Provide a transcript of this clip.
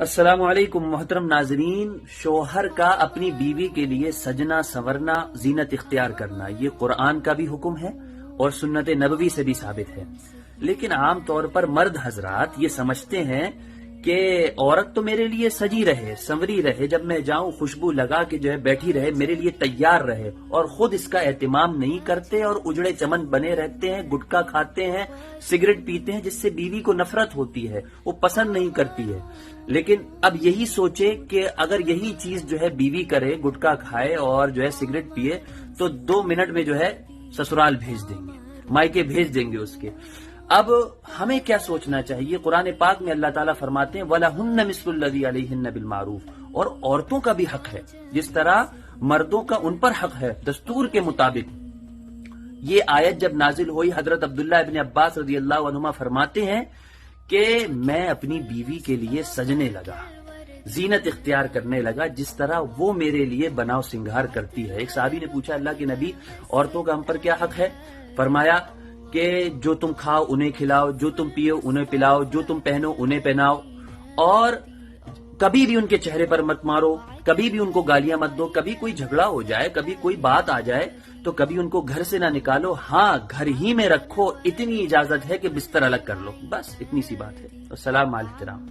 السلام علیکم محترم ناظرین. شوہر کا اپنی بیوی کے لیے سجنا سنورنا زینت اختیار کرنا یہ قرآن کا بھی حکم ہے اور سنت نبوی سے بھی ثابت ہے. لیکن عام طور پر مرد حضرات یہ سمجھتے ہیں کہ عورت تو میرے لیے سجی رہے سنوری رہے، جب میں جاؤں خوشبو لگا کے جو ہے بیٹھی رہے، میرے لیے تیار رہے، اور خود اس کا اہتمام نہیں کرتے اور اجڑے چمن بنے رہتے ہیں، گٹکا کھاتے ہیں، سگریٹ پیتے ہیں، جس سے بیوی کو نفرت ہوتی ہے، وہ پسند نہیں کرتی ہے. لیکن اب یہی سوچے کہ اگر یہی چیز جو ہے بیوی کرے، گٹکا کھائے اور جو ہے سگریٹ پیے، تو 2 منٹ میں جو ہے سسرال بھیج دیں گے، مائکے بھیج دیں گے اس کے. اب ہمیں کیا سوچنا چاہیے؟ قرآن پاک میں اللہ تعالیٰ فرماتے ہیں وَلَهُنَّ مِثْلُ الَّذِي عَلَيْهِنَّ بِالْمَعْرُوفِ، اور عورتوں کا بھی حق ہے جس طرح مردوں کا ان پر حق ہے دستور کے مطابق. یہ آیت جب نازل ہوئی، حضرت عبداللہ ابن عباس رضی اللہ عنہما فرماتے ہیں کہ میں اپنی بیوی کے لیے سجنے لگا، زینت اختیار کرنے لگا جس طرح وہ میرے لیے بناؤ سنگھار کرتی ہے. ایک صحابی نے پوچھا اللہ کے نبی، عورتوں کا ہم پر کیا حق ہے؟ فرمایا کہ جو تم کھاؤ انہیں کھلاؤ، جو تم پیو انہیں پلاؤ، جو تم پہنو انہیں پہناؤ، اور کبھی بھی ان کے چہرے پر مت مارو، کبھی بھی ان کو گالیاں مت دو، کبھی کوئی جھگڑا ہو جائے، کبھی کوئی بات آ جائے تو کبھی ان کو گھر سے نہ نکالو، ہاں گھر ہی میں رکھو، اتنی اجازت ہے کہ بستر الگ کر لو، بس اتنی سی بات ہے. السلام علیکم.